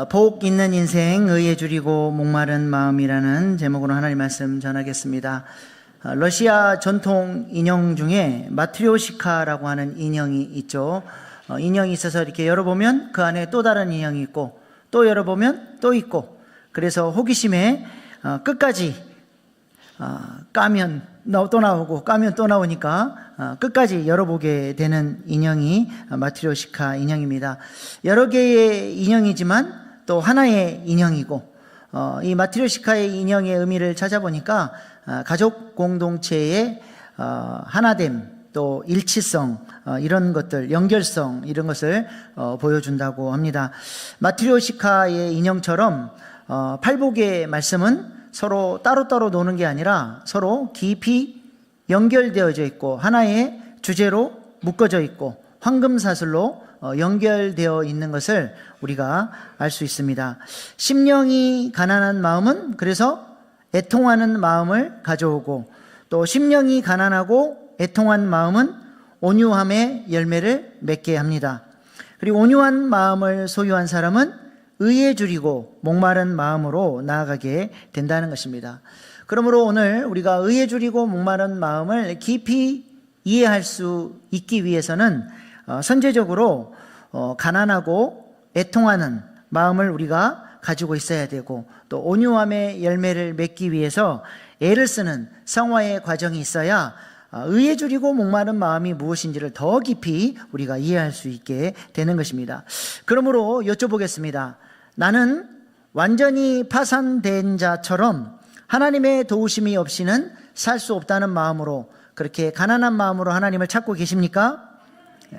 복 있는 인생, 의에 줄이고 목마른 마음이라는 제목으로 하나님 말씀 전하겠습니다. 러시아 전통 인형 중에 마트리오시카라고 하는 인형이 있죠. 인형이 있어서 이렇게 열어보면 그 안에 또 다른 인형이 있고, 또 열어보면 또 있고, 그래서 호기심에 끝까지 까면 또 나오고 까면 또 나오니까 끝까지 열어보게 되는 인형이 마트리오시카 인형입니다. 여러 개의 인형이지만 또 하나의 인형이고, 이 마트리오시카의 인형의 의미를 찾아보니까 가족 공동체의 하나됨, 또 일치성, 이런 것들, 연결성, 이런 것을 보여준다고 합니다. 마트리오시카의 인형처럼 팔복의 말씀은 서로 따로따로 노는 게 아니라 서로 깊이 연결되어져 있고 하나의 주제로 묶어져 있고 황금사슬로 연결되어 있는 것을 우리가 알 수 있습니다. 심령이 가난한 마음은 그래서 애통하는 마음을 가져오고, 또 심령이 가난하고 애통한 마음은 온유함의 열매를 맺게 합니다. 그리고 온유한 마음을 소유한 사람은 의에 줄이고 목마른 마음으로 나아가게 된다는 것입니다. 그러므로 오늘 우리가 의에 줄이고 목마른 마음을 깊이 이해할 수 있기 위해서는 선제적으로 가난하고 애통하는 마음을 우리가 가지고 있어야 되고, 또 온유함의 열매를 맺기 위해서 애를 쓰는 성화의 과정이 있어야 의에 줄이고 목마른 마음이 무엇인지를 더 깊이 우리가 이해할 수 있게 되는 것입니다. 그러므로 여쭤보겠습니다. 나는 완전히 파산된 자처럼 하나님의 도우심이 없이는 살 수 없다는 마음으로, 그렇게 가난한 마음으로 하나님을 찾고 계십니까?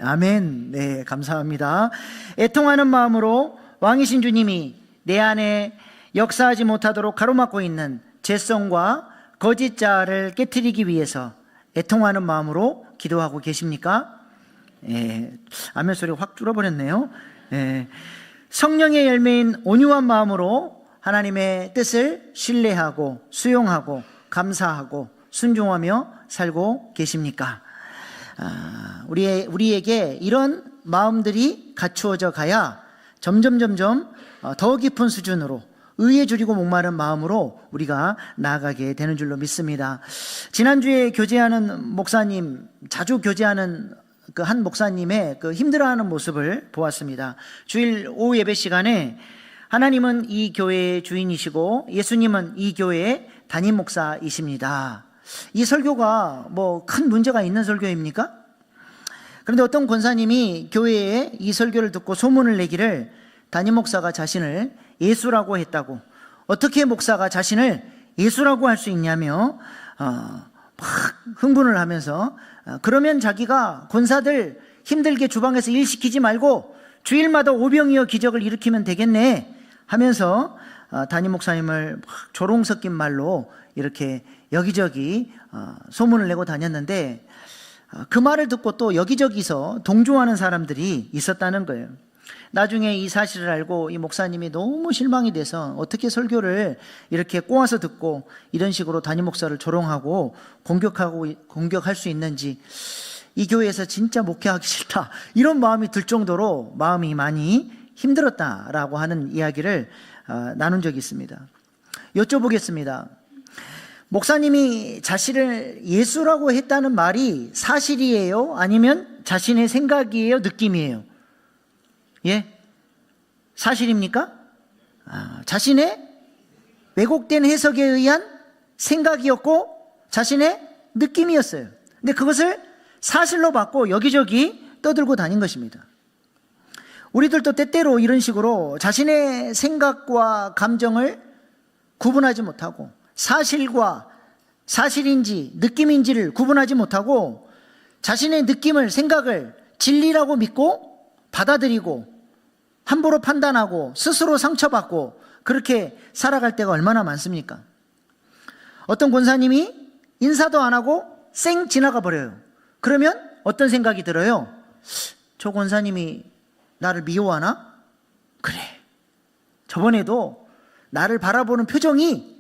아멘. 네, 감사합니다. 애통하는 마음으로 왕이신 주님이 내 안에 역사하지 못하도록 가로막고 있는 죄성과 거짓자를 깨트리기 위해서 애통하는 마음으로 기도하고 계십니까? 아멘 소리가 확 줄어버렸네요. 성령의 열매인 온유한 마음으로 하나님의 뜻을 신뢰하고 수용하고 감사하고 순종하며 살고 계십니까? 우리에게 이런 마음들이 갖추어져 가야 점점 더 깊은 수준으로 의에 줄이고 목마른 마음으로 우리가 나아가게 되는 줄로 믿습니다. 지난주에 교제하는 목사님, 자주 교제하는 그 한 목사님의 그 힘들어하는 모습을 보았습니다. 주일 오후 예배 시간에 하나님은 이 교회의 주인이시고 예수님은 이 교회의 담임 목사이십니다. 이 설교가 뭐 큰 문제가 있는 설교입니까? 그런데 어떤 권사님이 교회에 이 설교를 듣고 소문을 내기를 담임 목사가 자신을 예수라고 했다고, 어떻게 목사가 자신을 예수라고 할 수 있냐며 막 흥분을 하면서, 그러면 자기가 권사들 힘들게 주방에서 일 시키지 말고 주일마다 오병이어 기적을 일으키면 되겠네 하면서 담임 목사님을 막 조롱 섞인 말로 이렇게 여기저기 소문을 내고 다녔는데, 그 말을 듣고 또 여기저기서 동조하는 사람들이 있었다는 거예요. 나중에 이 사실을 알고 이 목사님이 너무 실망이 돼서 어떻게 설교를 이렇게 꼬아서 듣고 이런 식으로 담임 목사를 조롱하고 공격할 수 있는지, 이 교회에서 진짜 목회하기 싫다 이런 마음이 들 정도로 마음이 많이 힘들었다라고 하는 이야기를 나눈 적이 있습니다. 여쭤보겠습니다. 목사님이 자신을 예수라고 했다는 말이 사실이에요? 아니면 자신의 생각이에요? 느낌이에요? 사실입니까? 자신의 왜곡된 해석에 의한 생각이었고 자신의 느낌이었어요. 근데 그것을 사실로 받고 여기저기 떠들고 다닌 것입니다. 우리들도 때때로 이런 식으로 자신의 생각과 감정을 구분하지 못하고 사실과 사실인지 느낌인지를 구분하지 못하고 자신의 느낌을, 생각을 진리라고 믿고 받아들이고 함부로 판단하고 스스로 상처받고 그렇게 살아갈 때가 얼마나 많습니까? 어떤 권사님이 인사도 안 하고 쌩 지나가 버려요. 그러면 어떤 생각이 들어요? 저 권사님이 나를 미워하나? 그래, 저번에도 나를 바라보는 표정이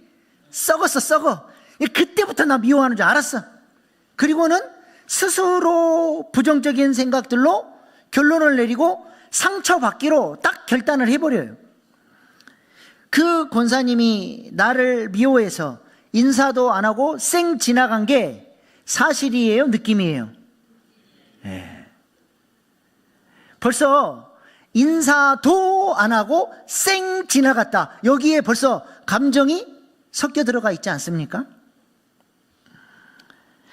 썩어. 그때부터 나 미워하는 줄 알았어. 그리고는 스스로 부정적인 생각들로 결론을 내리고 상처받기로 딱 결단을 해버려요. 그 권사님이 나를 미워해서 인사도 안 하고 쌩 지나간 게 사실이에요? 느낌이에요? 네. 벌써 인사도 안 하고 쌩 지나갔다. 여기에 벌써 감정이 섞여 들어가 있지 않습니까?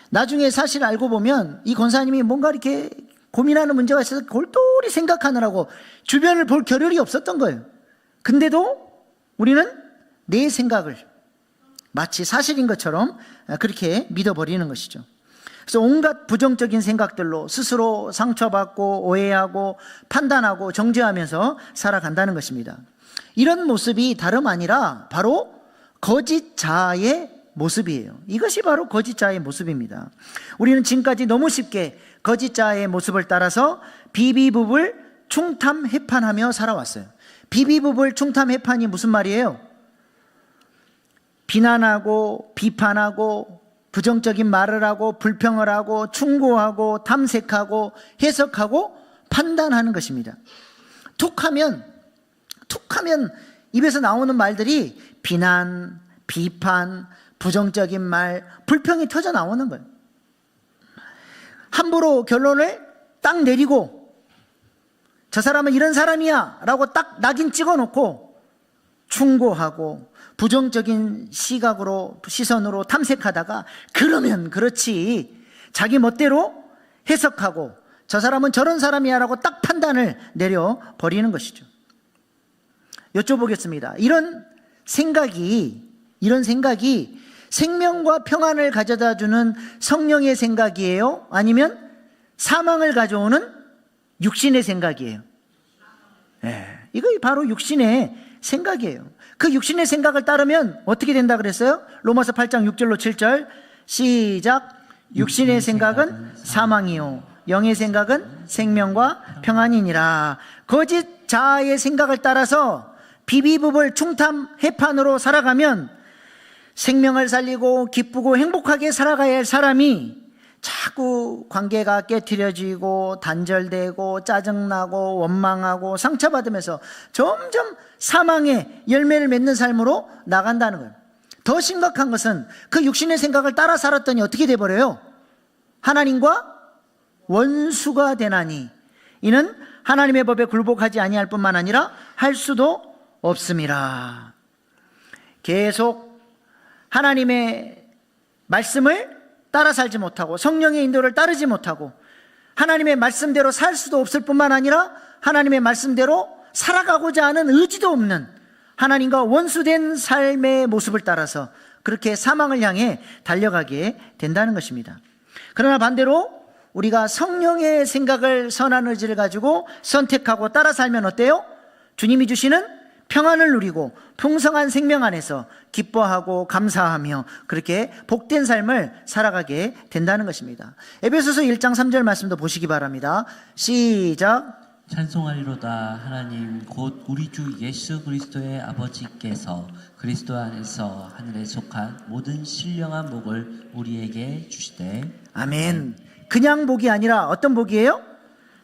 나중에 사실 알고 보면 이 권사님이 뭔가 이렇게 고민하는 문제가 있어서 골똘히 생각하느라고 주변을 볼 겨를이 없었던 거예요. 근데도 우리는 내 생각을 마치 사실인 것처럼 그렇게 믿어버리는 것이죠. 그래서 온갖 부정적인 생각들로 스스로 상처받고 오해하고 판단하고 정죄하면서 살아간다는 것입니다. 이런 모습이 다름 아니라 바로 거짓 자아의 모습이에요. 이것이 바로 거짓 자아의 모습입니다. 우리는 지금까지 너무 쉽게 거짓 자아의 모습을 따라서 비비불을 충탐해판하며 살아왔어요. 비비불을 충탐해판이 무슨 말이에요? 비난하고 비판하고 부정적인 말을 하고 불평을 하고 충고하고 탐색하고 해석하고 판단하는 것입니다. 툭하면 입에서 나오는 말들이 비난, 비판, 부정적인 말, 불평이 터져 나오는 거예요. 함부로 결론을 딱 내리고 저 사람은 이런 사람이야 라고 딱 낙인 찍어놓고 충고하고 부정적인 시선으로 탐색하다가 그러면 그렇지 자기 멋대로 해석하고 저 사람은 저런 사람이야 라고 딱 판단을 내려버리는 것이죠. 여쭤보겠습니다. 이런 생각이 생명과 평안을 가져다 주는 성령의 생각이에요? 아니면 사망을 가져오는 육신의 생각이에요? 이거 바로 육신의 생각이에요. 그 육신의 생각을 따르면 어떻게 된다 그랬어요? 로마서 8장 6절로 7절 시작. 육신의 생각은 사망이요 영의 생각은 생명과 평안이니라. 거짓 자아의 생각을 따라서 비비불 충탐해판으로 살아가면 생명을 살리고 기쁘고 행복하게 살아가야 할 사람이 자꾸 관계가 깨트려지고 단절되고 짜증나고 원망하고 상처받으면서 점점 사망의 열매를 맺는 삶으로 나간다는 거예요. 더 심각한 것은 그 육신의 생각을 따라 살았더니 어떻게 돼버려요? 하나님과 원수가 되나니 이는 하나님의 법에 굴복하지 아니할 뿐만 아니라 할 수도 없음이라. 계속 하나님의 말씀을 따라 살지 못하고 성령의 인도를 따르지 못하고 하나님의 말씀대로 살 수도 없을 뿐만 아니라 하나님의 말씀대로 살아가고자 하는 의지도 없는 하나님과 원수된 삶의 모습을 따라서 그렇게 사망을 향해 달려가게 된다는 것입니다. 그러나 반대로 우리가 성령의 생각을 선한 의지를 가지고 선택하고 따라 살면 어때요? 주님이 주시는 평안을 누리고 풍성한 생명 안에서 기뻐하고 감사하며 그렇게 복된 삶을 살아가게 된다는 것입니다. 에베소서 1장 3절 말씀도 보시기 바랍니다. 시작. 찬송하리로다. 하나님 곧 우리 주 예수 그리스도의 아버지께서 그리스도 안에서 하늘에 속한 모든 신령한 복을 우리에게 주시되. 아멘. 그냥 복이 아니라 어떤 복이에요?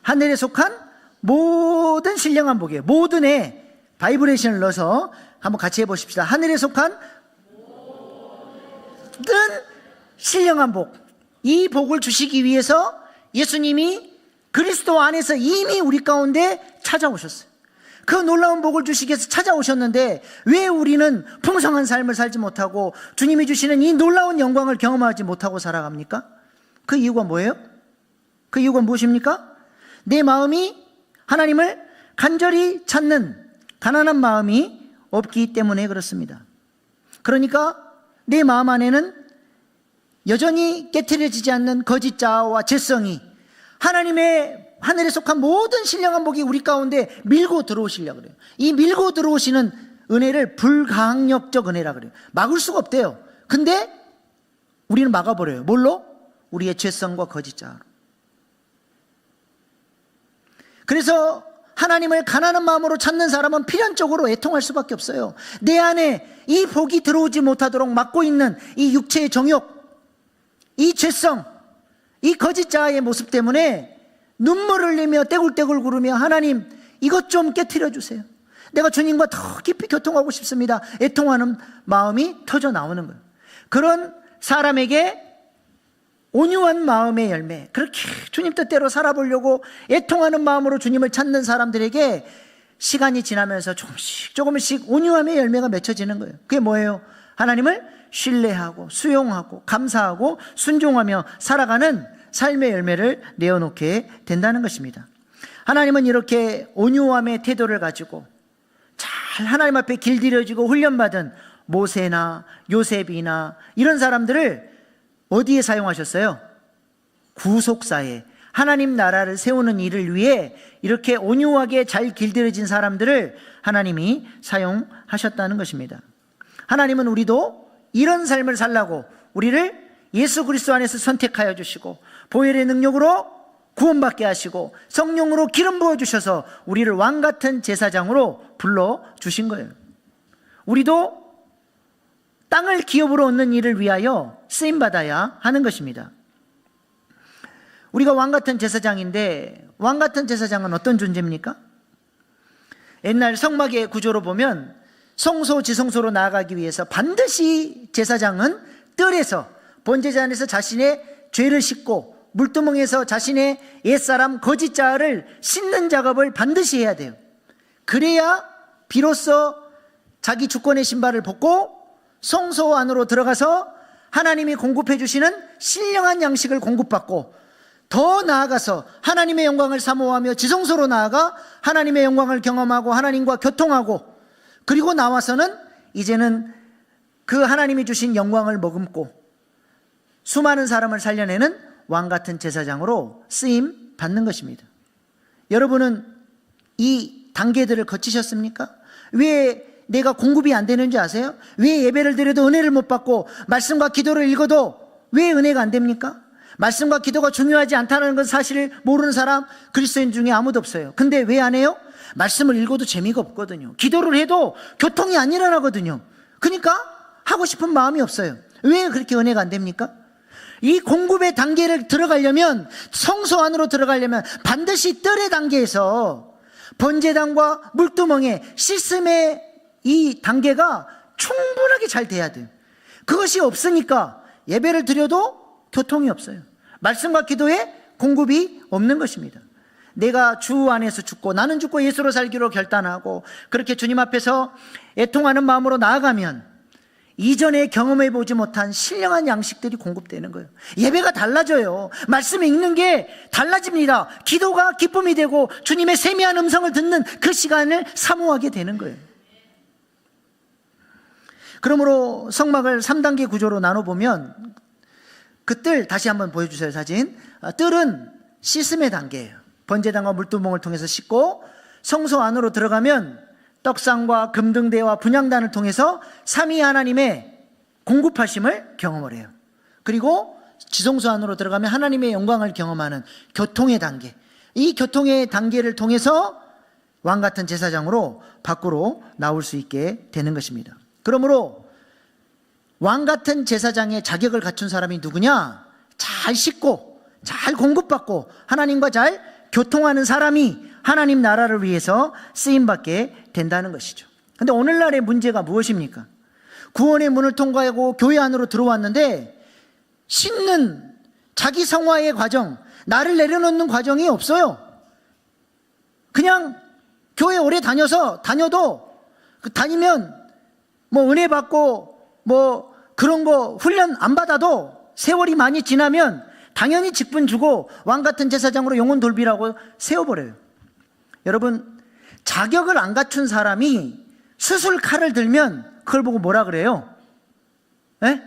하늘에 속한 모든 신령한 복이에요. 모든에 바이브레이션을 넣어서 한번 같이 해보십시다. 하늘에 속한 모든 신령한 복, 이 복을 주시기 위해서 예수님이 그리스도 안에서 이미 우리 가운데 찾아오셨어요. 그 놀라운 복을 주시기 위해서 찾아오셨는데 왜 우리는 풍성한 삶을 살지 못하고 주님이 주시는 이 놀라운 영광을 경험하지 못하고 살아갑니까? 그 이유가 뭐예요? 그 이유가 무엇입니까? 내 마음이 하나님을 간절히 찾는 가난한 마음이 없기 때문에 그렇습니다. 그러니까 내 마음 안에는 여전히 깨트려지지 않는 거짓 자아와 죄성이 하나님의 하늘에 속한 모든 신령한 복이 우리 가운데 밀고 들어오시려고 그래요. 이 밀고 들어오시는 은혜를 불강력적 은혜라 그래요. 막을 수가 없대요. 근데 우리는 막아버려요. 뭘로? 우리의 죄성과 거짓 자아로. 그래서 하나님을 가난한 마음으로 찾는 사람은 필연적으로 애통할 수밖에 없어요. 내 안에 이 복이 들어오지 못하도록 막고 있는 이 육체의 정욕, 이 죄성, 이 거짓 자아의 모습 때문에 눈물을 흘리며 떼굴떼굴 구르며 하나님 이것 좀 깨트려 주세요. 내가 주님과 더 깊이 교통하고 싶습니다. 애통하는 마음이 터져 나오는 거예요. 그런 사람에게 온유한 마음의 열매, 그렇게 주님 뜻대로 살아보려고 애통하는 마음으로 주님을 찾는 사람들에게 시간이 지나면서 조금씩 온유함의 열매가 맺혀지는 거예요. 그게 뭐예요? 하나님을 신뢰하고 수용하고 감사하고 순종하며 살아가는 삶의 열매를 내어놓게 된다는 것입니다. 하나님은 이렇게 온유함의 태도를 가지고 잘 하나님 앞에 길들여지고 훈련받은 모세나 요셉이나 이런 사람들을 어디에 사용하셨어요? 구속사에, 하나님 나라를 세우는 일을 위해 이렇게 온유하게 잘 길들여진 사람들을 하나님이 사용하셨다는 것입니다. 하나님은 우리도 이런 삶을 살라고 우리를 예수 그리스도 안에서 선택하여 주시고 보혈의 능력으로 구원받게 하시고 성령으로 기름 부어주셔서 우리를 왕같은 제사장으로 불러주신 거예요. 우리도 땅을 기업으로 얻는 일을 위하여 쓰임받아야 하는 것입니다. 우리가 왕같은 제사장인데, 왕같은 제사장은 어떤 존재입니까? 옛날 성막의 구조로 보면 성소 지성소로 나아가기 위해서 반드시 제사장은 뜰에서 번제자 안에서 자신의 죄를 씻고 물두멍에서 자신의 옛사람 거짓자를 씻는 작업을 반드시 해야 돼요. 그래야 비로소 자기 주권의 신발을 벗고 성소 안으로 들어가서 하나님이 공급해 주시는 신령한 양식을 공급받고 더 나아가서 하나님의 영광을 사모하며 지성소로 나아가 하나님의 영광을 경험하고 하나님과 교통하고, 그리고 나와서는 이제는 그 하나님이 주신 영광을 머금고 수많은 사람을 살려내는 왕같은 제사장으로 쓰임 받는 것입니다. 여러분은 이 단계들을 거치셨습니까? 왜 내가 공급이 안 되는 줄 아세요? 왜 예배를 드려도 은혜를 못 받고 말씀과 기도를 읽어도 왜 은혜가 안 됩니까? 말씀과 기도가 중요하지 않다는 건 사실을 모르는 사람 그리스도인 중에 아무도 없어요. 근데 왜 안 해요? 말씀을 읽어도 재미가 없거든요. 기도를 해도 교통이 안 일어나거든요. 그러니까 하고 싶은 마음이 없어요. 왜 그렇게 은혜가 안 됩니까? 이 공급의 단계를 들어가려면, 성소 안으로 들어가려면 반드시 뜰의 단계에서 번제단과 물두멍에 씻음의 이 단계가 충분하게 잘 돼야 돼요. 그것이 없으니까 예배를 드려도 교통이 없어요. 말씀과 기도에 공급이 없는 것입니다. 내가 주 안에서 죽고 나는 죽고 예수로 살기로 결단하고 그렇게 주님 앞에서 애통하는 마음으로 나아가면 이전에 경험해 보지 못한 신령한 양식들이 공급되는 거예요. 예배가 달라져요. 말씀 읽는 게 달라집니다. 기도가 기쁨이 되고 주님의 세미한 음성을 듣는 그 시간을 사모하게 되는 거예요. 그러므로 성막을 3단계 구조로 나눠보면 그 뜰 다시 한번 보여주세요. 사진. 뜰은 씻음의 단계예요. 번제단과 물두멍을 통해서 씻고 성소 안으로 들어가면 떡상과 금등대와 분향단을 통해서 삼위 하나님의 공급하심을 경험을 해요. 그리고 지성소 안으로 들어가면 하나님의 영광을 경험하는 교통의 단계, 이 교통의 단계를 통해서 왕같은 제사장으로 밖으로 나올 수 있게 되는 것입니다. 그러므로 왕같은 제사장의 자격을 갖춘 사람이 누구냐? 잘 씻고 잘 공급받고 하나님과 잘 교통하는 사람이 하나님 나라를 위해서 쓰임받게 된다는 것이죠. 그런데 오늘날의 문제가 무엇입니까? 구원의 문을 통과하고 교회 안으로 들어왔는데 씻는 자기 성화의 과정, 나를 내려놓는 과정이 없어요. 그냥 교회 오래 다녀도 다니면 뭐 은혜 받고 뭐 그런 거 훈련 안 받아도 세월이 많이 지나면 당연히 직분 주고 왕같은 제사장으로 영혼 돌비라고 세워버려요. 여러분, 자격을 안 갖춘 사람이 수술 칼을 들면 그걸 보고 뭐라 그래요? 예?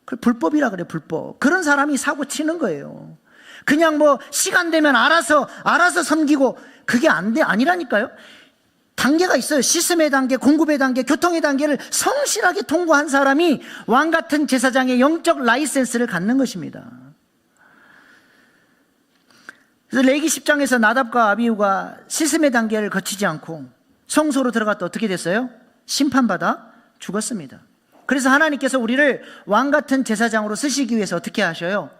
그걸 불법이라 그래요. 불법. 그런 사람이 사고 치는 거예요. 그냥 뭐 시간 되면 알아서 섬기고, 그게 아니라니까요. 단계가 있어요. 씻음의 단계, 공급의 단계, 교통의 단계를 성실하게 통과한 사람이 왕같은 제사장의 영적 라이센스를 갖는 것입니다. 그래서 레위기 10장에서 나답과 아비후가 씻음의 단계를 거치지 않고 성소로 들어갔다 어떻게 됐어요? 심판받아 죽었습니다. 그래서 하나님께서 우리를 왕같은 제사장으로 쓰시기 위해서 어떻게 하셔요?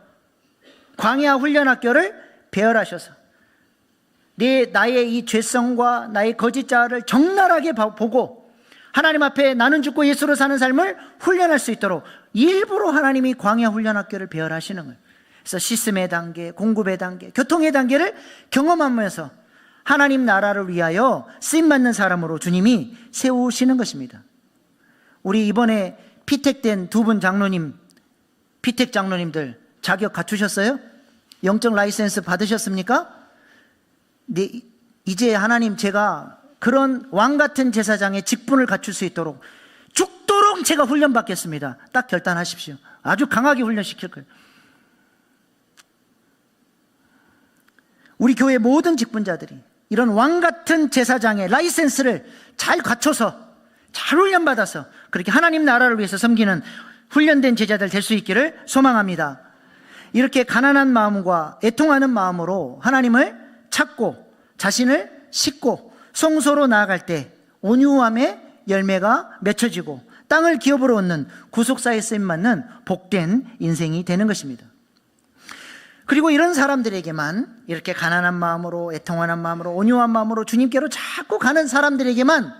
광야 훈련학교를 배열하셔서 나의 이 죄성과 나의 거짓자를 적나라하게 보고 하나님 앞에 나는 죽고 예수로 사는 삶을 훈련할 수 있도록 일부러 하나님이 광야 훈련학교를 배열하시는 거예요. 그래서 시스템의 단계, 공급의 단계, 교통의 단계를 경험하면서 하나님 나라를 위하여 쓰임받는 사람으로 주님이 세우시는 것입니다. 우리 이번에 피택된 두 분 장로님, 피택 장로님들 자격 갖추셨어요? 영적 라이센스 받으셨습니까? 네, 이제 하나님 제가 그런 왕같은 제사장의 직분을 갖출 수 있도록 죽도록 제가 훈련받겠습니다. 딱 결단하십시오. 아주 강하게 훈련시킬 거예요. 우리 교회 모든 직분자들이 이런 왕같은 제사장의 라이센스를 잘 갖춰서 잘 훈련받아서 그렇게 하나님 나라를 위해서 섬기는 훈련된 제자들 될 수 있기를 소망합니다. 이렇게 가난한 마음과 애통하는 마음으로 하나님을 찾고 자신을 싣고 성소로 나아갈 때 온유함의 열매가 맺혀지고 땅을 기업으로 얻는 구속사의 쓰임받는 복된 인생이 되는 것입니다. 그리고 이런 사람들에게만, 이렇게 가난한 마음으로 애통하는 마음으로 온유한 마음으로 주님께로 자꾸 가는 사람들에게만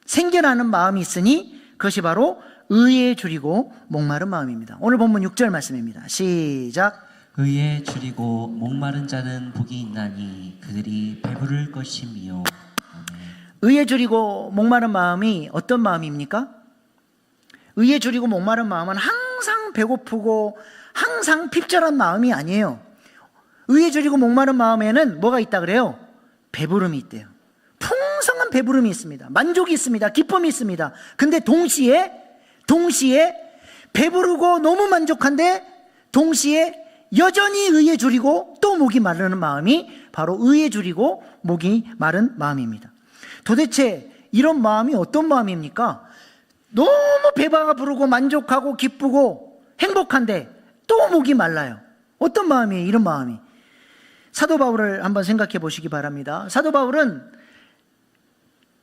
생겨나는 마음이 있으니 그것이 바로 의에 줄이고 목마른 마음입니다. 오늘 본문 6절 말씀입니다. 시작. 의에 줄이고 목마른 자는 복이 있나니 그들이 배부를 것이미요. 아멘. 의에 줄이고 목마른 마음이 어떤 마음입니까? 의에 줄이고 목마른 마음은 항상 배고프고 항상 핍절한 마음이 아니에요. 의에 줄이고 목마른 마음에는 뭐가 있다 그래요? 배부름이 있대요. 풍성한 배부름이 있습니다. 만족이 있습니다. 기쁨이 있습니다. 근데 동시에 배부르고 너무 만족한데 동시에 여전히 의에 줄이고 또 목이 마르는 마음이 바로 의에 줄이고 목이 마른 마음입니다. 도대체 이런 마음이 어떤 마음입니까? 너무 배가 부르고 만족하고 기쁘고 행복한데 또 목이 말라요. 어떤 마음이에요? 이런 마음이. 사도 바울을 한번 생각해 보시기 바랍니다. 사도 바울은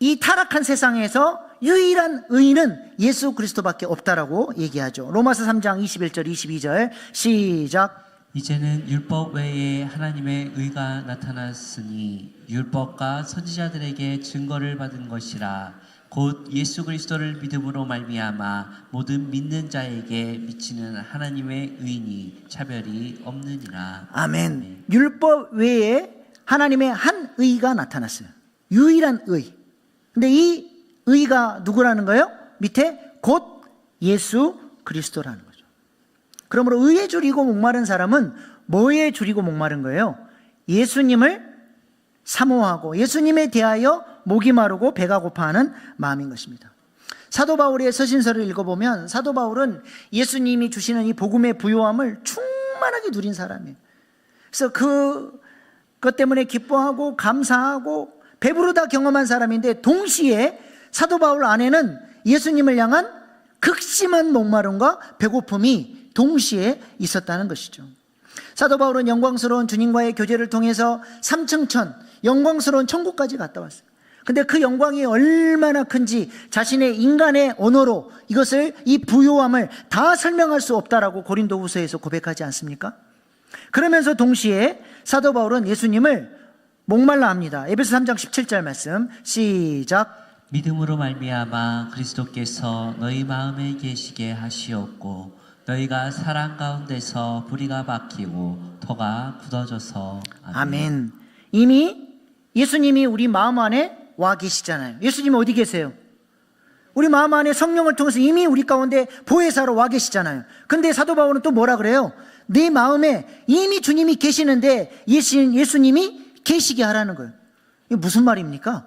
이 타락한 세상에서 유일한 의인은 예수 그리스도밖에 없다라고 얘기하죠. 로마서 3장 21절 22절 시작. 이제는 율법 외에 하나님의 의가 나타났으니 율법과 선지자들에게 증거를 받은 것이라 곧 예수 그리스도를 믿음으로 말미암아 모든 믿는 자에게 미치는 하나님의 의인이 차별이 없느니라. 아멘. 율법 외에 하나님의 한 의가 나타났어요. 유일한 의. 근데 이 의가 누구라는 거예요? 밑에 곧 예수 그리스도라는 거죠. 그러므로 의에 줄이고 목마른 사람은 뭐에 줄이고 목마른 거예요? 예수님을 사모하고 예수님에 대하여 목이 마르고 배가 고파하는 마음인 것입니다. 사도 바울의 서신서를 읽어보면 사도 바울은 예수님이 주시는 이 복음의 부요함을 충만하게 누린 사람이에요. 그래서 그것 때문에 기뻐하고 감사하고 배부르다 경험한 사람인데 동시에 사도 바울 안에는 예수님을 향한 극심한 목마름과 배고픔이 동시에 있었다는 것이죠. 사도 바울은 영광스러운 주님과의 교제를 통해서 삼층천 영광스러운 천국까지 갔다 왔어요. 근데 그 영광이 얼마나 큰지 자신의 인간의 언어로 이 부요함을 다 설명할 수 없다라고 고린도후서에서 고백하지 않습니까? 그러면서 동시에 사도 바울은 예수님을 목말라 합니다. 에베소 3장 17절 말씀 시작. 믿음으로 말미암아 그리스도께서 너희 마음에 계시게 하시었고 너희가 사랑 가운데서 뿌리가 박히고 터가 굳어져서 아멘. 이미 예수님이 우리 마음 안에 와 계시잖아요. 예수님이 어디 계세요? 우리 마음 안에 성령을 통해서 이미 우리 가운데 보혜사로 와 계시잖아요. 근데 사도 바울은 또 뭐라 그래요? 내 마음에 이미 주님이 계시는데 예수님이 계시게 하라는 거예요. 이게 무슨 말입니까?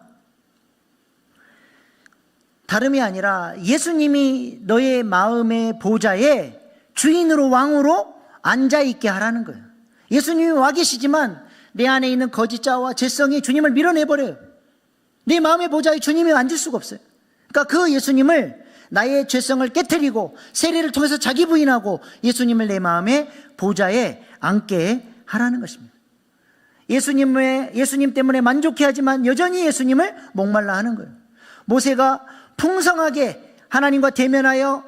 다름이 아니라 예수님이 너의 마음의 보좌에 주인으로 왕으로 앉아있게 하라는 거예요. 예수님이 와 계시지만 내 안에 있는 거짓자와 죄성이 주님을 밀어내버려요. 내 마음의 보좌에 주님이 앉을 수가 없어요. 그러니까 그 예수님을 나의 죄성을 깨트리고 세례를 통해서 자기 부인하고 예수님을 내 마음의 보좌에 앉게 하라는 것입니다. 예수님 때문에 만족해하지만 여전히 예수님을 목말라 하는 거예요. 모세가 풍성하게 하나님과 대면하여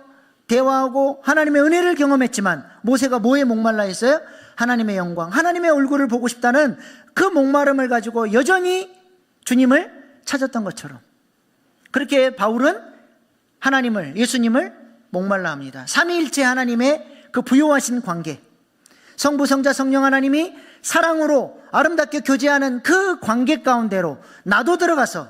대화하고 하나님의 은혜를 경험했지만 모세가 뭐에 목말라 했어요? 하나님의 영광, 하나님의 얼굴을 보고 싶다는 그 목마름을 가지고 여전히 주님을 찾았던 것처럼, 그렇게 바울은 하나님을, 예수님을 목말라 합니다. 삼위일체 하나님의 그 부요하신 관계, 성부, 성자, 성령 하나님이 사랑으로 아름답게 교제하는 그 관계 가운데로 나도 들어가서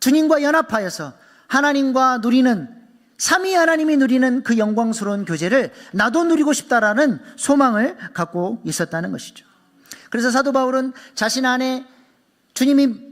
주님과 연합하여서 하나님과 누리는, 삼위 하나님이 누리는 그 영광스러운 교제를 나도 누리고 싶다라는 소망을 갖고 있었다는 것이죠. 그래서 사도 바울은 자신 안에 주님이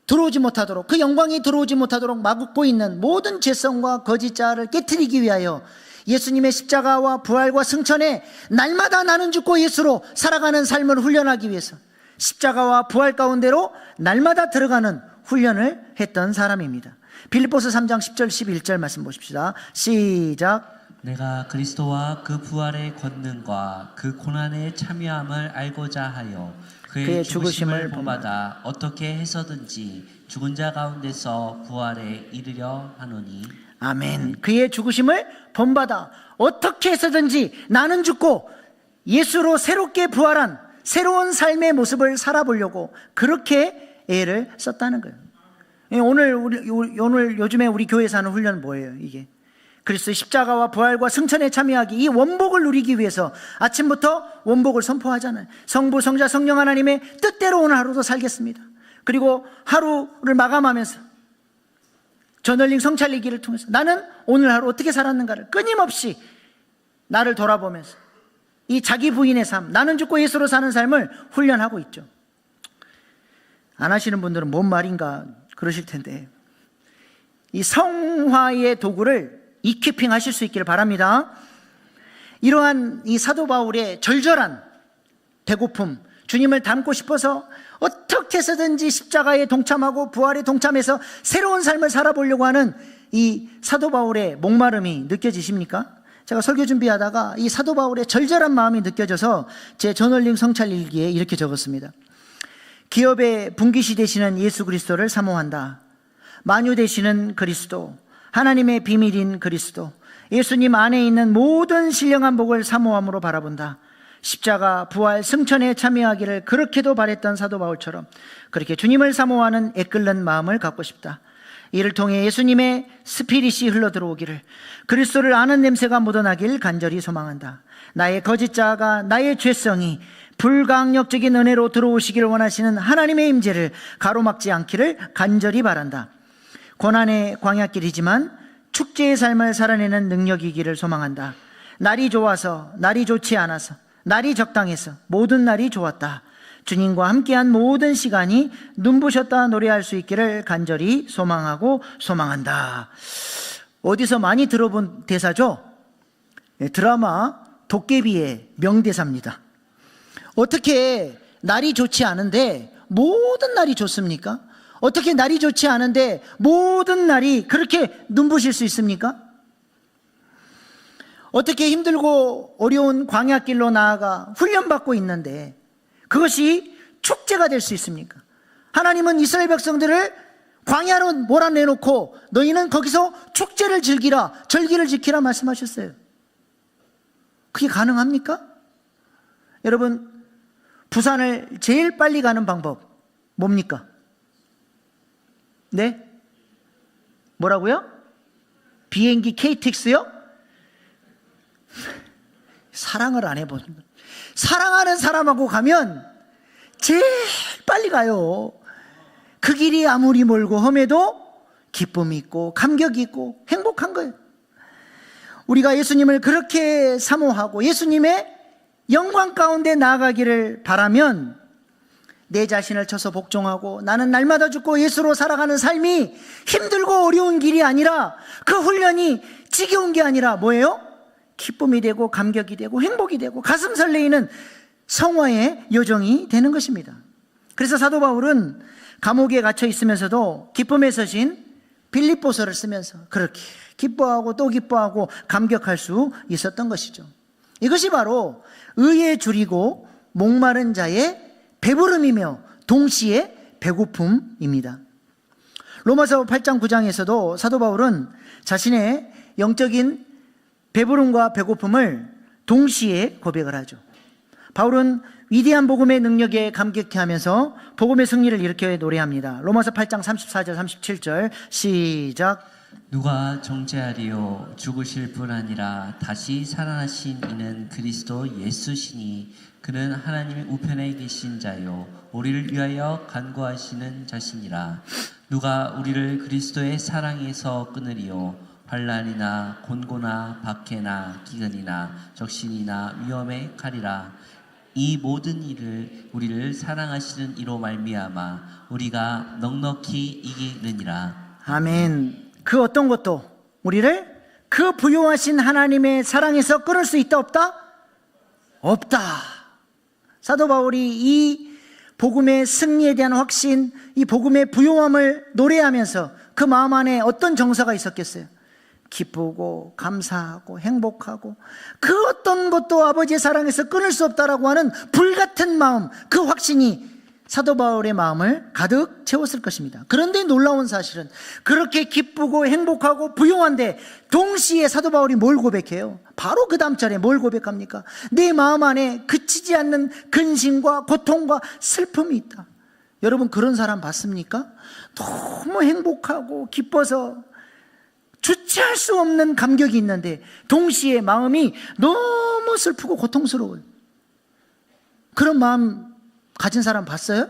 들어오지 못하도록, 그 영광이 들어오지 못하도록 막고 있는 모든 죄성과 거짓 자아를 깨트리기 위하여 예수님의 십자가와 부활과 승천에 날마다 나는 죽고 예수로 살아가는 삶을 훈련하기 위해서 십자가와 부활 가운데로 날마다 들어가는 훈련을 했던 사람입니다. 빌립보서 3장 10절 11절 말씀 보십시다. 시작. 내가 그리스도와 그 부활의 권능과 그 고난의 참여함을 알고자 하여 그의 죽으심을 본받아 어떻게 해서든지 죽은 자 가운데서 부활에 이르려 하노니. 아멘. 그의 죽으심을 본받아 어떻게 해서든지 나는 죽고 예수로 새롭게 부활한 새로운 삶의 모습을 살아보려고 그렇게 애를 썼다는 거예요. 오늘 요즘에 우리 교회에서 하는 훈련은 뭐예요? 이게 그리스도의 십자가와 부활과 승천에 참여하기, 이 원복을 누리기 위해서 아침부터 원복을 선포하잖아요. 성부, 성자, 성령 하나님의 뜻대로 오늘 하루도 살겠습니다. 그리고 하루를 마감하면서 저널링 성찰리기를 통해서 나는 오늘 하루 어떻게 살았는가를 끊임없이 나를 돌아보면서 이 자기 부인의 삶, 나는 죽고 예수로 사는 삶을 훈련하고 있죠. 안 하시는 분들은 뭔 말인가 그러실 텐데, 이 성화의 도구를 이퀴핑 하실 수 있기를 바랍니다. 이러한 이 사도 바울의 절절한 배고픔, 주님을 닮고 싶어서 어떻게 해서든지 십자가에 동참하고 부활에 동참해서 새로운 삶을 살아보려고 하는 이 사도 바울의 목마름이 느껴지십니까? 제가 설교 준비하다가 이 사도 바울의 절절한 마음이 느껴져서 제 저널링 성찰일기에 이렇게 적었습니다. 기업의 분기시 되시는 예수 그리스도를 사모한다. 만유 되시는 그리스도, 하나님의 비밀인 그리스도, 예수님 안에 있는 모든 신령한 복을 사모함으로 바라본다. 십자가, 부활, 승천에 참여하기를 그렇게도 바랬던 사도 바울처럼 그렇게 주님을 사모하는 애끓는 마음을 갖고 싶다. 이를 통해 예수님의 스피릿이 흘러들어오기를, 그리스도를 아는 냄새가 묻어나길 간절히 소망한다. 나의 거짓 자아가, 나의 죄성이 불강력적인 은혜로 들어오시기를 원하시는 하나님의 임재를 가로막지 않기를 간절히 바란다. 고난의 광야길이지만 축제의 삶을 살아내는 능력이기를 소망한다. 날이 좋아서, 날이 좋지 않아서, 날이 적당해서 모든 날이 좋았다. 주님과 함께한 모든 시간이 눈부셨다 노래할 수 있기를 간절히 소망하고 소망한다. 어디서 많이 들어본 대사죠? 드라마 도깨비의 명대사입니다. 어떻게 날이 좋지 않은데 모든 날이 좋습니까? 어떻게 날이 좋지 않은데 모든 날이 그렇게 눈부실 수 있습니까? 어떻게 힘들고 어려운 광야길로 나아가 훈련받고 있는데 그것이 축제가 될 수 있습니까? 하나님은 이스라엘 백성들을 광야로 몰아내놓고 너희는 거기서 축제를 즐기라, 절기를 지키라 말씀하셨어요. 그게 가능합니까? 여러분, 부산을 제일 빨리 가는 방법 뭡니까? 네? 뭐라고요? 비행기 KTX요? 사랑을 안 해본, 사랑하는 사람하고 가면 제일 빨리 가요. 그 길이 아무리 멀고 험해도 기쁨이 있고 감격이 있고 행복한 거예요. 우리가 예수님을 그렇게 사모하고 예수님의 영광 가운데 나아가기를 바라면 내 자신을 쳐서 복종하고 나는 날마다 죽고 예수로 살아가는 삶이 힘들고 어려운 길이 아니라, 그 훈련이 지겨운 게 아니라 뭐예요? 기쁨이 되고 감격이 되고 행복이 되고 가슴 설레이는 성화의 여정이 되는 것입니다. 그래서 사도 바울은 감옥에 갇혀 있으면서도 기쁨의 서신 빌립보서를 쓰면서 그렇게 기뻐하고 또 기뻐하고 감격할 수 있었던 것이죠. 이것이 바로 의에 줄이고 목마른 자의 배부름이며 동시에 배고픔입니다. 로마서 8장 9장에서도 사도 바울은 자신의 영적인 배부름과 배고픔을 동시에 고백을 하죠. 바울은 위대한 복음의 능력에 감격해하면서 복음의 승리를 일으켜 노래합니다. 로마서 8장 34절 37절 시작. 누가 정죄하리요 죽으실 뿐 아니라 다시 살아나신 이는 그리스도 예수시니 그는 하나님의 우편에 계신 자요 우리를 위하여 간구하시는 자시니라. 누가 우리를 그리스도의 사랑에서 끊으리요 환난이나 곤고나 박해나 기근이나 적신이나 위험의 칼이라. 이 모든 일을 우리를 사랑하시는 이로 말미암아 우리가 넉넉히 이기느니라. 아멘. 그 어떤 것도 우리를 그 부요하신 하나님의 사랑에서 끊을 수 있다 없다? 없다. 사도 바울이 이 복음의 승리에 대한 확신, 이 복음의 부요함을 노래하면서 그 마음 안에 어떤 정서가 있었겠어요? 기쁘고 감사하고 행복하고 그 어떤 것도 아버지의 사랑에서 끊을 수 없다라고 하는 불같은 마음, 그 확신이 사도 바울의 마음을 가득 채웠을 것입니다. 그런데 놀라운 사실은 그렇게 기쁘고 행복하고 부요한데 동시에 사도 바울이 뭘 고백해요? 바로 그 다음 절에 뭘 고백합니까? 내 마음 안에 그치지 않는 근심과 고통과 슬픔이 있다. 여러분 그런 사람 봤습니까? 너무 행복하고 기뻐서 주체할 수 없는 감격이 있는데 동시에 마음이 너무 슬프고 고통스러워요. 그런 마음 가진 사람 봤어요?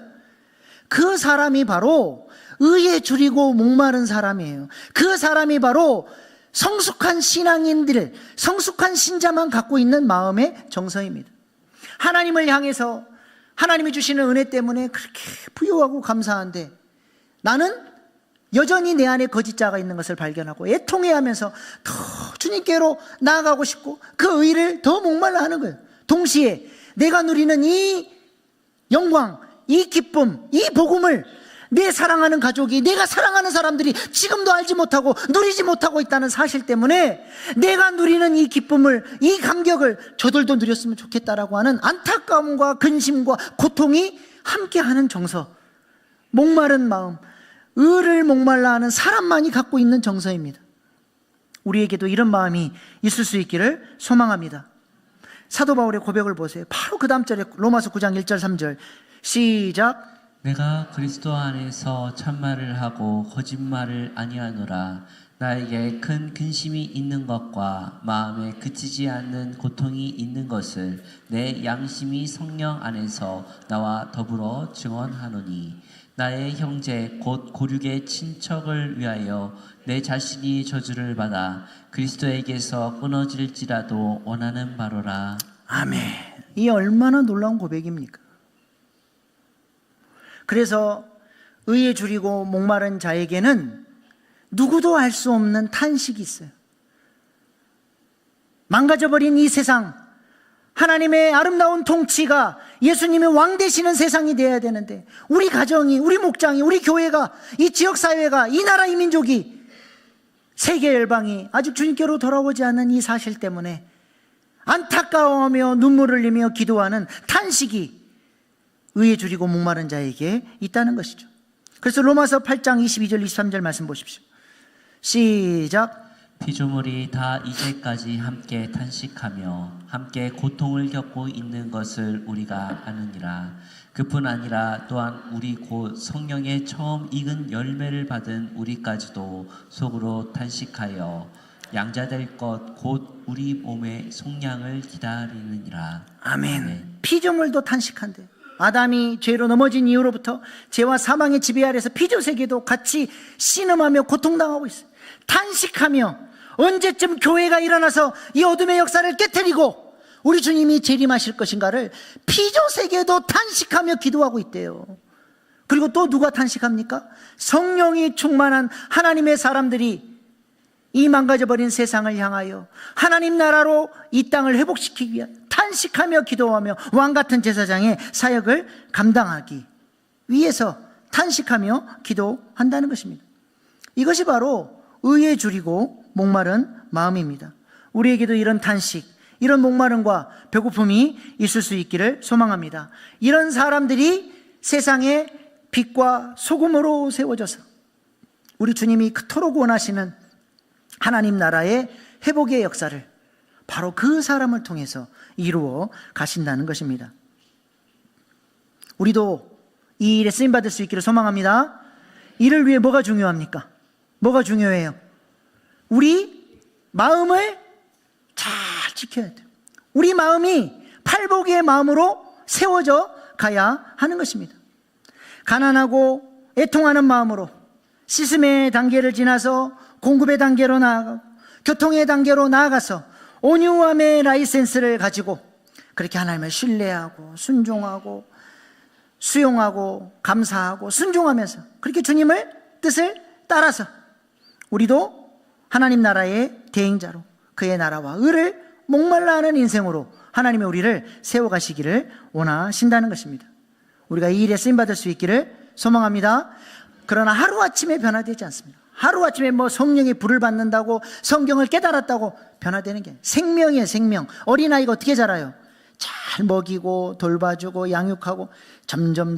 그 사람이 바로 의에 줄이고 목마른 사람이에요. 그 사람이 바로 성숙한 신앙인들, 성숙한 신자만 갖고 있는 마음의 정서입니다. 하나님을 향해서 하나님이 주시는 은혜 때문에 그렇게 부유하고 감사한데 나는 여전히 내 안에 거짓자가 있는 것을 발견하고 애통해하면서 더 주님께로 나아가고 싶고 그 의를 더 목말라 하는 거예요. 동시에 내가 누리는 이 영광, 이 기쁨, 이 복음을 내 사랑하는 가족이, 내가 사랑하는 사람들이 지금도 알지 못하고 누리지 못하고 있다는 사실 때문에 내가 누리는 이 기쁨을, 이 감격을 저들도 누렸으면 좋겠다라고 하는 안타까움과 근심과 고통이 함께하는 정서, 목마른 마음, 의를 목말라 하는 사람만이 갖고 있는 정서입니다. 우리에게도 이런 마음이 있을 수 있기를 소망합니다. 사도 바울의 고백을 보세요. 바로 그 다음 절에 로마서 9장 1절 3절 시작. 내가 그리스도 안에서 참말을 하고 거짓말을 아니하노라. 나에게 큰 근심이 있는 것과 마음에 그치지 않는 고통이 있는 것을 내 양심이 성령 안에서 나와 더불어 증언하노니 나의 형제 곧 고륙의 친척을 위하여 내 자신이 저주를 받아 그리스도에게서 끊어질지라도 원하는 바로라. 아멘. 이 얼마나 놀라운 고백입니까? 그래서 의에 줄이고 목마른 자에게는 누구도 알 수 없는 탄식이 있어요. 망가져버린 이 세상, 하나님의 아름다운 통치가 예수님의 왕 되시는 세상이 되어야 되는데 우리 가정이, 우리 목장이, 우리 교회가, 이 지역사회가, 이 나라, 이 민족이, 세계 열방이 아직 주님께로 돌아오지 않는 이 사실 때문에 안타까워하며 눈물을 흘리며 기도하는 탄식이 의에 줄이고 목마른 자에게 있다는 것이죠. 그래서 로마서 8장 22절 23절 말씀 보십시오. 시작. 피조물이 다 이제까지 함께 탄식하며 함께 고통을 겪고 있는 것을 우리가 아느니라. 그뿐 아니라 또한 우리 곧 성령의 처음 익은 열매를 받은 우리까지도 속으로 탄식하여 양자될 것 곧 우리 몸의 속량을 기다리느니라. 아멘. 피조물도 탄식한대. 아담이 죄로 넘어진 이후로부터 죄와 사망의 지배 아래서 피조 세계도 같이 신음하며 고통당하고 있어요. 탄식하며 언제쯤 교회가 일어나서 이 어둠의 역사를 깨트리고 우리 주님이 재림하실 것인가를 피조 세계도 탄식하며 기도하고 있대요. 그리고 또 누가 탄식합니까? 성령이 충만한 하나님의 사람들이 이 망가져버린 세상을 향하여 하나님 나라로 이 땅을 회복시키기 위해 탄식하며 기도하며 왕같은 제사장의 사역을 감당하기 위해서 탄식하며 기도한다는 것입니다. 이것이 바로 의에 줄이고 목마른 마음입니다. 우리에게도 이런 탄식, 이런 목마름과 배고픔이 있을 수 있기를 소망합니다. 이런 사람들이 세상의 빛과 소금으로 세워져서 우리 주님이 그토록 원하시는 하나님 나라의 회복의 역사를 바로 그 사람을 통해서 이루어 가신다는 것입니다. 우리도 이 일에 쓰임받을 수 있기를 소망합니다. 이를 위해 뭐가 중요합니까? 뭐가 중요해요? 우리 마음을 잘 지켜야 돼요. 우리 마음이 팔복의 마음으로 세워져 가야 하는 것입니다. 가난하고 애통하는 마음으로 씻음의 단계를 지나서 공급의 단계로 나아가고 교통의 단계로 나아가서 온유함의 라이센스를 가지고 그렇게 하나님을 신뢰하고 순종하고 수용하고 감사하고 순종하면서 그렇게 주님을 뜻을 따라서 우리도 하나님 나라의 대행자로 그의 나라와 의를 목말라 하는 인생으로 하나님의 우리를 세워가시기를 원하신다는 것입니다. 우리가 이 일에 쓰임받을 수 있기를 소망합니다. 그러나 하루아침에 변화되지 않습니다. 하루아침에 뭐 성령의 불을 받는다고 성경을 깨달았다고 변화되는 게 생명이에요. 생명. 어린아이가 어떻게 자라요? 잘 먹이고 돌봐주고 양육하고 점점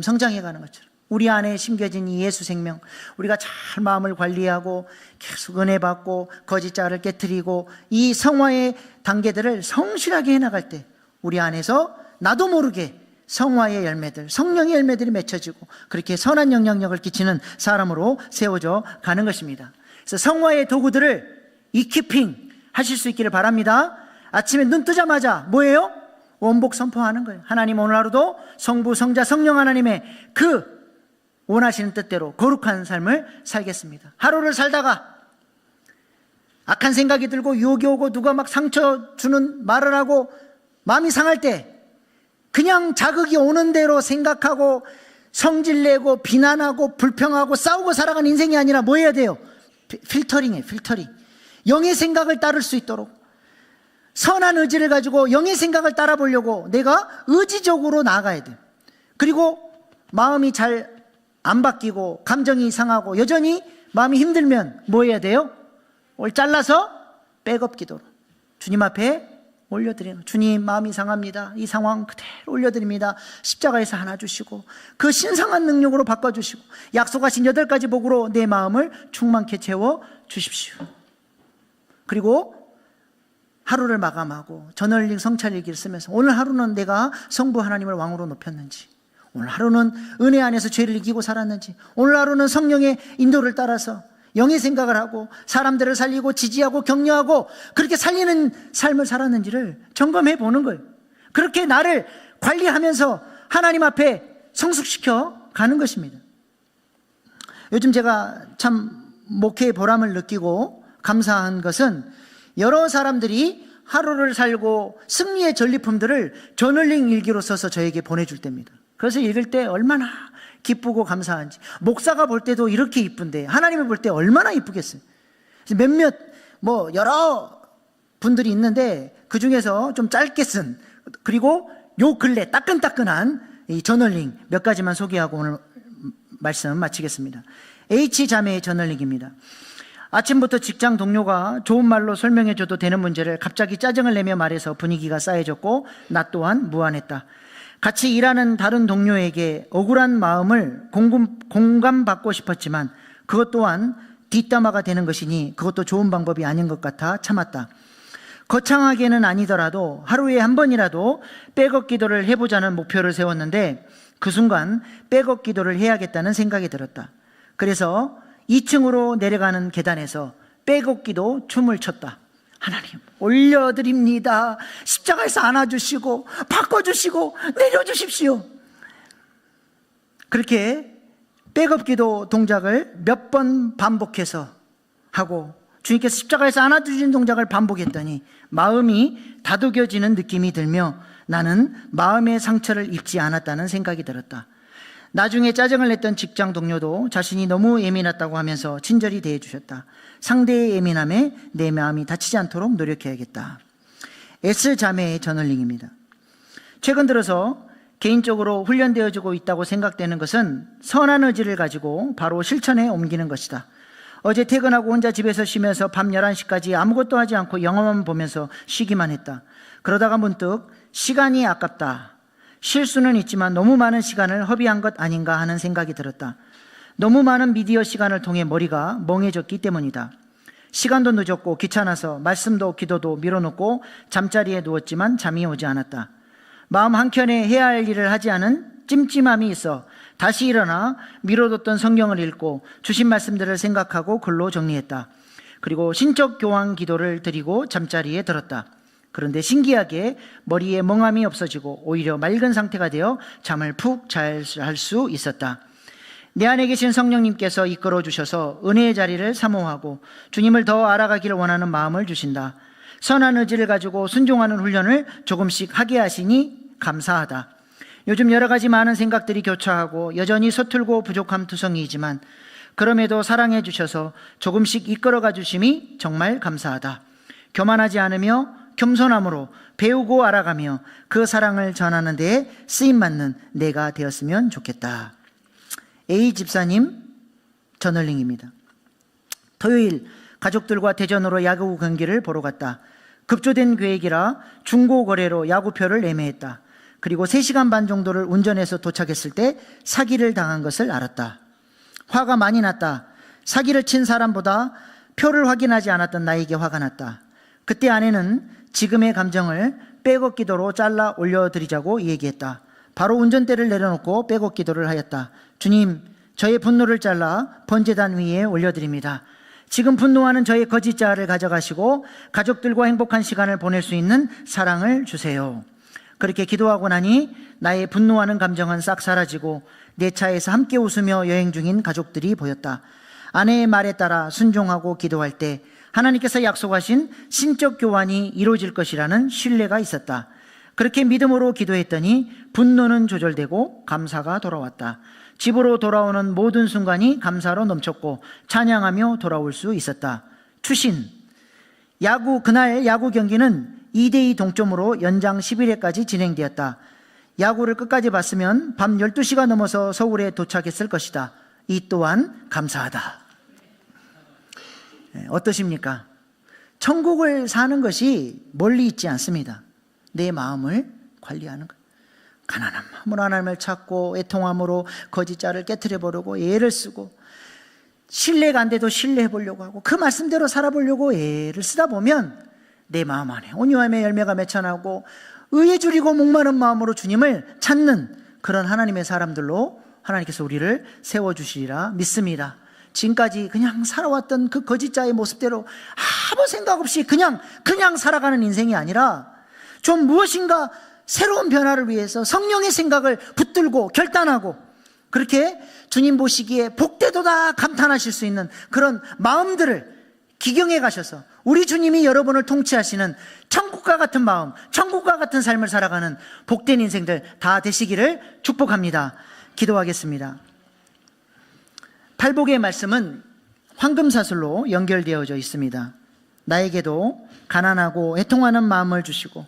성장해가는 것처럼 우리 안에 심겨진 이 예수 생명, 우리가 잘 마음을 관리하고 계속 은혜 받고 거짓자를 깨트리고 이 성화의 단계들을 성실하게 해나갈 때 우리 안에서 나도 모르게 성화의 열매들, 성령의 열매들이 맺혀지고 그렇게 선한 영향력을 끼치는 사람으로 세워져 가는 것입니다. 그래서 성화의 도구들을 이키핑 하실 수 있기를 바랍니다. 아침에 눈 뜨자마자 뭐예요? 원복 선포하는 거예요. 하나님 오늘 하루도 성부, 성자, 성령 하나님의 그 원하시는 뜻대로 거룩한 삶을 살겠습니다. 하루를 살다가 악한 생각이 들고 유혹이 오고 누가 막 상처 주는 말을 하고 마음이 상할 때 그냥 자극이 오는 대로 생각하고 성질내고 비난하고 불평하고 싸우고 살아가는 인생이 아니라 뭐 해야 돼요? 필터링이에요. 필터링. 영의 생각을 따를 수 있도록 선한 의지를 가지고 영의 생각을 따라 보려고 내가 의지적으로 나아가야 돼요. 그리고 마음이 잘 안 바뀌고 감정이 상하고 여전히 마음이 힘들면 뭐 해야 돼요? 오늘 잘라서 백업 기도로 주님 앞에 올려드리는 거예요. 주님 마음이 상합니다. 이 상황 그대로 올려드립니다. 십자가에서 하나 주시고 그 신성한 능력으로 바꿔주시고 약속하신 8가지 복으로 내 마음을 충만케 채워 주십시오. 그리고 하루를 마감하고 저널링 성찰일기를 쓰면서 오늘 하루는 내가 성부 하나님을 왕으로 높였는지, 오늘 하루는 은혜 안에서 죄를 이기고 살았는지, 오늘 하루는 성령의 인도를 따라서 영의 생각을 하고 사람들을 살리고 지지하고 격려하고 그렇게 살리는 삶을 살았는지를 점검해 보는 거예요. 그렇게 나를 관리하면서 하나님 앞에 성숙시켜 가는 것입니다. 요즘 제가 참 목회의 보람을 느끼고 감사한 것은 여러 사람들이 하루를 살고 승리의 전리품들을 저널링 일기로 써서 저에게 보내줄 때입니다. 그래서 읽을 때 얼마나 기쁘고 감사한지, 목사가 볼 때도 이렇게 이쁜데 하나님을 볼 때 얼마나 이쁘겠어요. 몇몇 여러 분들이 있는데 그 중에서 좀 짧게 쓴, 그리고 요 근래 따끈따끈한 이 저널링 몇 가지만 소개하고 오늘 말씀 마치겠습니다. H자매의 저널링입니다. 아침부터 직장 동료가 좋은 말로 설명해줘도 되는 문제를 갑자기 짜증을 내며 말해서 분위기가 싸해졌고 나 또한 무안했다. 같이 일하는 다른 동료에게 억울한 마음을 공감받고 싶었지만 그것 또한 뒷담화가 되는 것이니 그것도 좋은 방법이 아닌 것 같아 참았다. 거창하게는 아니더라도 하루에 한 번이라도 백업 기도를 해보자는 목표를 세웠는데 그 순간 백업 기도를 해야겠다는 생각이 들었다. 그래서 2층으로 내려가는 계단에서 백업 기도 춤을 췄다. 하나님 올려드립니다. 십자가에서 안아주시고 바꿔주시고 내려주십시오. 그렇게 백업 기도 동작을 몇 번 반복해서 하고 주님께서 십자가에서 안아주신 동작을 반복했더니 마음이 다독여지는 느낌이 들며 나는 마음의 상처를 입지 않았다는 생각이 들었다. 나중에 짜증을 냈던 직장 동료도 자신이 너무 예민했다고 하면서 친절히 대해주셨다. 상대의 예민함에 내 마음이 다치지 않도록 노력해야겠다. S자매의 저널링입니다. 최근 들어서 개인적으로 훈련되어지고 있다고 생각되는 것은 선한 의지를 가지고 바로 실천에 옮기는 것이다. 어제 퇴근하고 혼자 집에서 쉬면서 밤 11시까지 아무것도 하지 않고 영화만 보면서 쉬기만 했다. 그러다가 문득 시간이 아깝다. 쉴 수는 있지만 너무 많은 시간을 허비한 것 아닌가 하는 생각이 들었다. 너무 많은 미디어 시간을 통해 머리가 멍해졌기 때문이다. 시간도 늦었고 귀찮아서 말씀도 기도도 밀어놓고 잠자리에 누웠지만 잠이 오지 않았다. 마음 한켠에 해야 할 일을 하지 않은 찜찜함이 있어 다시 일어나 미뤄뒀던 성경을 읽고 주신 말씀들을 생각하고 글로 정리했다. 그리고 신적 교환 기도를 드리고 잠자리에 들었다. 그런데 신기하게 머리에 멍함이 없어지고 오히려 맑은 상태가 되어 잠을 푹 잘 수 있었다. 내 안에 계신 성령님께서 이끌어 주셔서 은혜의 자리를 사모하고 주님을 더 알아가기를 원하는 마음을 주신다. 선한 의지를 가지고 순종하는 훈련을 조금씩 하게 하시니 감사하다. 요즘 여러 가지 많은 생각들이 교차하고 여전히 서툴고 부족함 투성이지만 그럼에도 사랑해 주셔서 조금씩 이끌어가 주심이 정말 감사하다. 교만하지 않으며 겸손함으로 배우고 알아가며 그 사랑을 전하는 데에 쓰임받는 내가 되었으면 좋겠다. A 집사님 저널링입니다. 토요일 가족들과 대전으로 야구 경기를 보러 갔다. 급조된 계획이라 중고거래로 야구표를 예매했다. 그리고 3시간 반 정도를 운전해서 도착했을 때 사기를 당한 것을 알았다. 화가 많이 났다. 사기를 친 사람보다 표를 확인하지 않았던 나에게 화가 났다. 그때 아내는 지금의 감정을 백억 기도로 잘라 올려드리자고 얘기했다. 바로 운전대를 내려놓고 백억 기도를 하였다. 주님, 저의 분노를 잘라 번제단 위에 올려드립니다. 지금 분노하는 저의 거짓자를 가져가시고 가족들과 행복한 시간을 보낼 수 있는 사랑을 주세요. 그렇게 기도하고 나니 나의 분노하는 감정은 싹 사라지고 내 차에서 함께 웃으며 여행 중인 가족들이 보였다. 아내의 말에 따라 순종하고 기도할 때 하나님께서 약속하신 신적 교환이 이루어질 것이라는 신뢰가 있었다. 그렇게 믿음으로 기도했더니 분노는 조절되고 감사가 돌아왔다. 집으로 돌아오는 모든 순간이 감사로 넘쳤고 찬양하며 돌아올 수 있었다. 추신. 그날 야구 경기는 2대2 동점으로 연장 11회까지 진행되었다. 야구를 끝까지 봤으면 밤 12시가 넘어서 서울에 도착했을 것이다. 이 또한 감사하다. 어떠십니까? 천국을 사는 것이 멀리 있지 않습니다. 내 마음을 관리하는 것. 가난한 마음으로 하나님을 찾고 애통함으로 거짓자를 깨트려 보려고 애를 쓰고 신뢰가 안 돼도 신뢰해 보려고 하고 그 말씀대로 살아보려고 애를 쓰다 보면 내 마음 안에 온유함의 열매가 맺혀나고 의에 줄이고 목마른 마음으로 주님을 찾는 그런 하나님의 사람들로 하나님께서 우리를 세워주시리라 믿습니다. 지금까지 그냥 살아왔던 그 거짓자의 모습대로 아무 생각 없이 그냥 살아가는 인생이 아니라 좀 무엇인가 새로운 변화를 위해서 성령의 생각을 붙들고 결단하고 그렇게 주님 보시기에 복되도다 감탄하실 수 있는 그런 마음들을 기경해 가셔서 우리 주님이 여러분을 통치하시는 천국과 같은 마음, 천국과 같은 삶을 살아가는 복된 인생들 다 되시기를 축복합니다. 기도하겠습니다. 팔복의 말씀은 황금사슬로 연결되어져 있습니다. 나에게도 가난하고 애통하는 마음을 주시고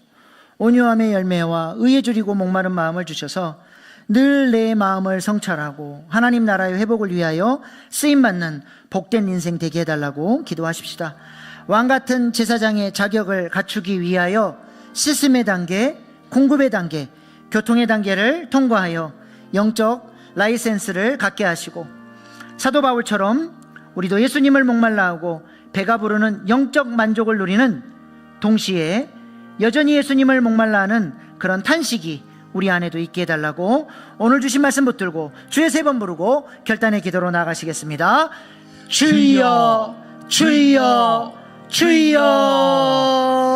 온유함의 열매와 의에 줄이고 목마른 마음을 주셔서 늘 내 마음을 성찰하고 하나님 나라의 회복을 위하여 쓰임받는 복된 인생 되게 해달라고 기도하십시다. 왕같은 제사장의 자격을 갖추기 위하여 시스템의 단계, 공급의 단계, 교통의 단계를 통과하여 영적 라이센스를 갖게 하시고 사도 바울처럼 우리도 예수님을 목말라 하고 배가 부르는 영적 만족을 누리는 동시에 여전히 예수님을 목말라 하는 그런 탄식이 우리 안에도 있게 해달라고 오늘 주신 말씀 붙들고 주의 3번 부르고 결단의 기도로 나가시겠습니다. 주여 주여 주여